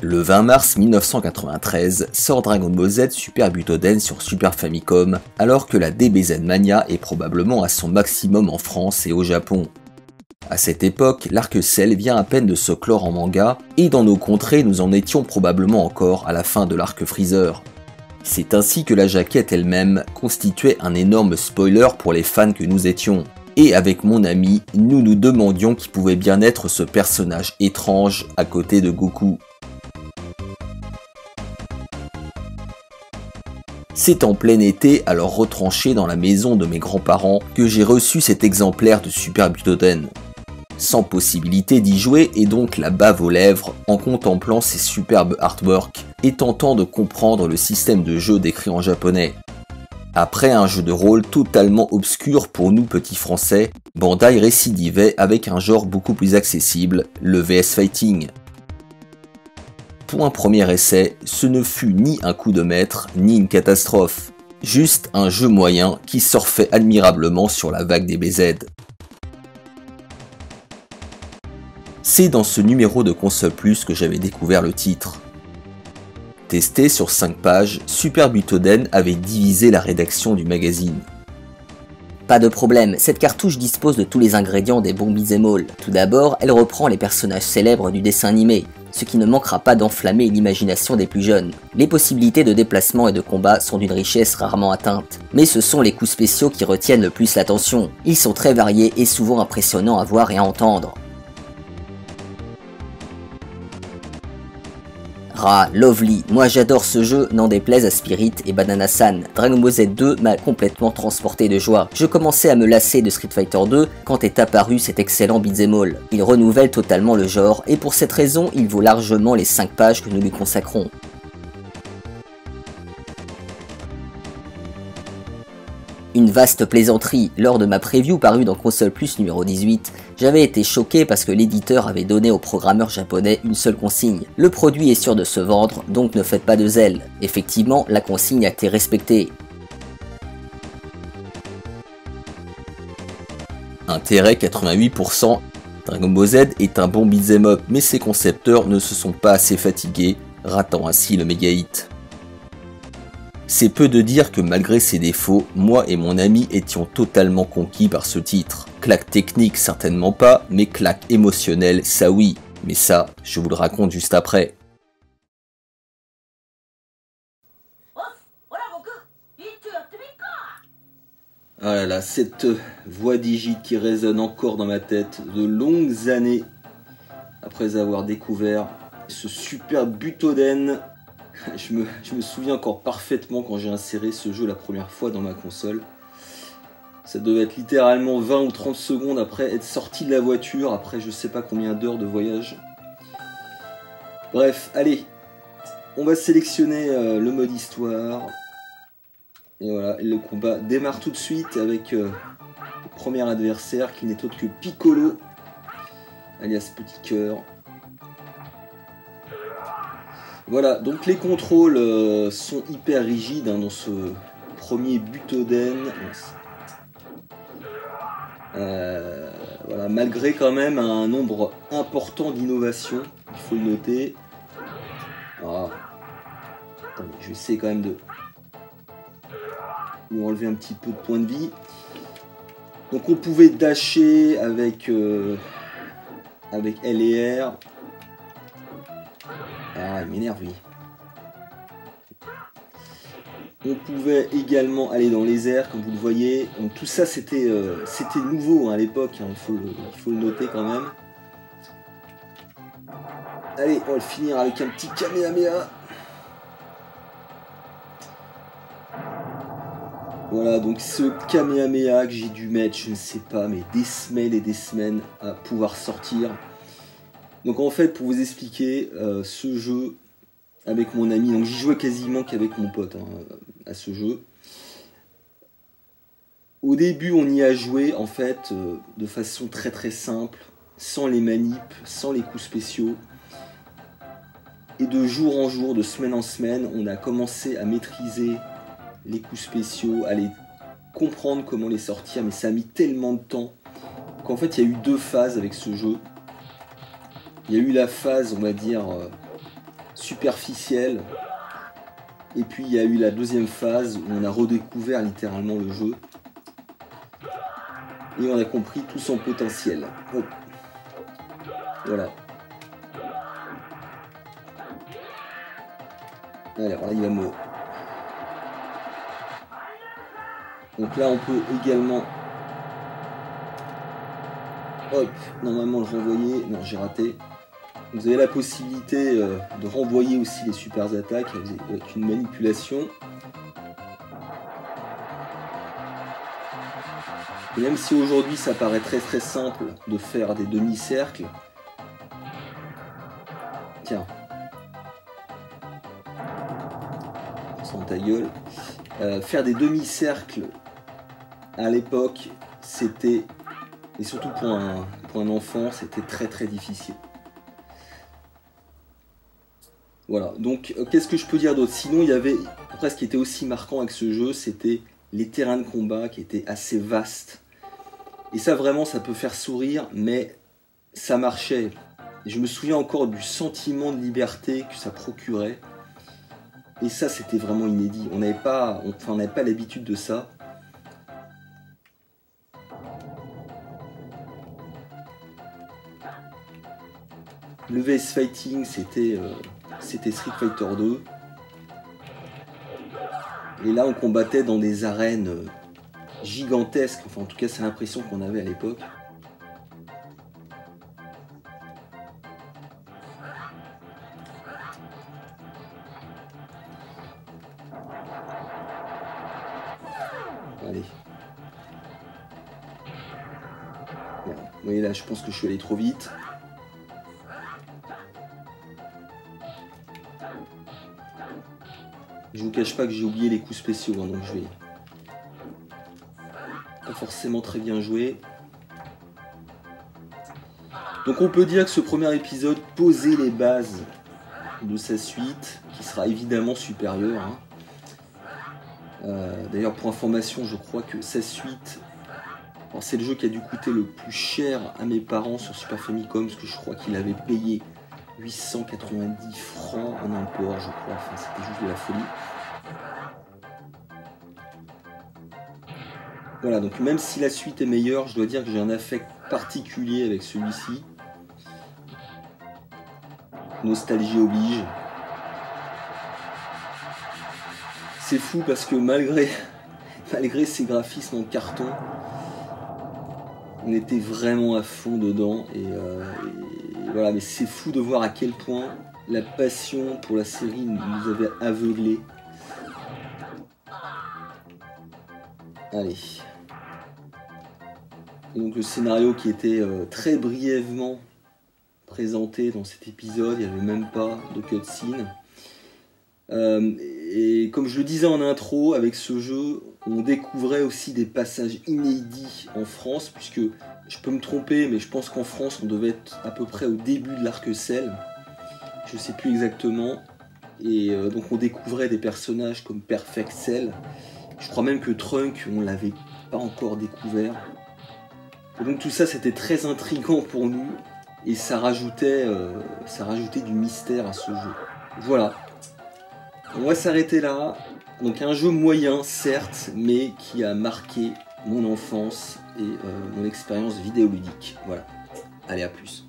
Le 20 mars 1993 sort Dragon Ball Z Super Butoden sur Super Famicom, alors que la DBZ Mania est probablement à son maximum en France et au Japon. À cette époque, l'arc Cell vient à peine de se clore en manga, et dans nos contrées nous en étions probablement encore à la fin de l'arc Freezer. C'est ainsi que la jaquette elle-même constituait un énorme spoiler pour les fans que nous étions. Et avec mon ami, nous nous demandions qui pouvait bien être ce personnage étrange à côté de Goku. C'est en plein été, alors retranché dans la maison de mes grands-parents, que j'ai reçu cet exemplaire de Super Butoden. Sans possibilité d'y jouer et donc la bave aux lèvres en contemplant ces superbes artworks et tentant de comprendre le système de jeu décrit en japonais. Après un jeu de rôle totalement obscur pour nous petits français, Bandai récidivait avec un genre beaucoup plus accessible, le VS Fighting. Pour un premier essai, ce ne fut ni un coup de maître, ni une catastrophe. Juste un jeu moyen qui surfait admirablement sur la vague des BZ. C'est dans ce numéro de Console Plus que j'avais découvert le titre. Testé sur 5 pages, Super Butoden avait divisé la rédaction du magazine. Pas de problème, cette cartouche dispose de tous les ingrédients des bons beat'em all. Tout d'abord, elle reprend les personnages célèbres du dessin animé, ce qui ne manquera pas d'enflammer l'imagination des plus jeunes. Les possibilités de déplacement et de combat sont d'une richesse rarement atteinte, mais ce sont les coups spéciaux qui retiennent le plus l'attention. Ils sont très variés et souvent impressionnants à voir et à entendre. Lovely, moi j'adore ce jeu, n'en déplaise à Spirit et Banana-san. Dragon Ball Z 2 m'a complètement transporté de joie. Je commençais à me lasser de Street Fighter 2 quand est apparu cet excellent beat'em all. Il renouvelle totalement le genre et pour cette raison il vaut largement les 5 pages que nous lui consacrons. Une vaste plaisanterie, lors de ma preview parue dans Console Plus numéro 18, j'avais été choqué parce que l'éditeur avait donné aux programmeurs japonais une seule consigne. Le produit est sûr de se vendre, donc ne faites pas de zèle. Effectivement, la consigne a été respectée. Intérêt 88%. Dragon Ball Z est un bon beat'em up, mais ses concepteurs ne se sont pas assez fatigués, ratant ainsi le méga hit. C'est peu de dire que malgré ses défauts, moi et mon ami étions totalement conquis par ce titre. Claque technique certainement pas, mais claque émotionnelle ça oui. Mais ça, je vous le raconte juste après. Ah là là, cette voix digite qui résonne encore dans ma tête de longues années après avoir découvert ce super Butoden. Je me souviens encore parfaitement quand j'ai inséré ce jeu la première fois dans ma console. Ça devait être littéralement 20 ou 30 secondes après être sorti de la voiture, après je sais pas combien d'heures de voyage. Bref, allez, on va sélectionner le mode histoire. Et voilà, le combat démarre tout de suite avec le premier adversaire qui n'est autre que Piccolo, alias Petit Cœur. Voilà, donc les contrôles sont hyper rigides dans ce premier Butoden. Voilà, malgré quand même un nombre important d'innovations, il faut le noter. Ah. Attendez, je vais essayer quand même de lui enlever un petit peu de points de vie. Donc on pouvait dasher avec L et R. Ah, il m'énerve lui. On pouvait également aller dans les airs, comme vous le voyez. Donc tout ça, c'était nouveau hein, à l'époque, hein, il faut le noter quand même. Allez, on va le finir avec un petit Kamehameha. Voilà, donc ce Kamehameha que j'ai dû mettre, je ne sais pas, mais des semaines et des semaines à pouvoir sortir. Donc en fait, pour vous expliquer, ce jeu avec mon ami, donc j'y jouais quasiment qu'avec mon pote hein, à ce jeu. Au début, on y a joué en fait de façon très très simple, sans les manips, sans les coups spéciaux. Et de jour en jour, de semaine en semaine, on a commencé à maîtriser les coups spéciaux, à les comprendre comment les sortir, mais ça a mis tellement de temps qu'en fait il y a eu deux phases avec ce jeu. Il y a eu la phase, on va dire, superficielle. Et puis il y a eu la deuxième phase où on a redécouvert littéralement le jeu. Et on a compris tout son potentiel. Oh. Voilà. Alors là il va me... Donc là on peut également... Hop, normalement le renvoyer. Non, j'ai raté. Vous avez la possibilité de renvoyer aussi les super attaques avec une manipulation. Et même si aujourd'hui ça paraît très simple de faire des demi-cercles. Tiens. Sans ta gueule. Faire des demi-cercles à l'époque, c'était... Et surtout pour un enfant, c'était très difficile. Voilà, donc qu'est-ce que je peux dire d'autre? Sinon, il y avait, après ce qui était aussi marquant avec ce jeu, c'était les terrains de combat qui étaient assez vastes. Et ça vraiment, ça peut faire sourire, mais ça marchait. Et je me souviens encore du sentiment de liberté que ça procurait. Et ça, c'était vraiment inédit. On n'avait pas l'habitude de ça. Le VS Fighting, c'était Street Fighter 2. Et là, on combattait dans des arènes gigantesques. Enfin, en tout cas, c'est l'impression qu'on avait à l'époque. Allez. Voilà. Vous voyez, là, je pense que je suis allé trop vite. Je vous cache pas que j'ai oublié les coups spéciaux, hein, donc je vais pas forcément très bien jouer. Donc on peut dire que ce premier épisode posait les bases de sa suite, qui sera évidemment supérieure. Hein. D'ailleurs, pour information, je crois que sa suite, c'est le jeu qui a dû coûter le plus cher à mes parents sur Super Famicom, parce que je crois qu'il avait payé 890 francs en import, je crois. Enfin, c'était juste de la folie. Voilà, donc même si la suite est meilleure, je dois dire que j'ai un affect particulier avec celui-ci. Nostalgie oblige. C'est fou parce que malgré ces graphismes en carton, on était vraiment à fond dedans. Et voilà, mais c'est fou de voir à quel point la passion pour la série nous avait aveuglés. Allez. Et donc le scénario qui était très brièvement présenté dans cet épisode, il n'y avait même pas de cutscene. Et comme je le disais en intro, avec ce jeu, on découvrait aussi des passages inédits en France, puisque je peux me tromper, mais je pense qu'en France, on devait être à peu près au début de l'Arc-Cell. Je ne sais plus exactement. Et donc on découvrait des personnages comme Perfect Cell. Je crois même que Trunk, on ne l'avait pas encore découvert. Et donc tout ça, c'était très intriguant pour nous. Et ça rajoutait du mystère à ce jeu. Voilà. On va s'arrêter là. Donc un jeu moyen, certes, mais qui a marqué mon enfance et mon expérience vidéoludique. Voilà. Allez, à plus.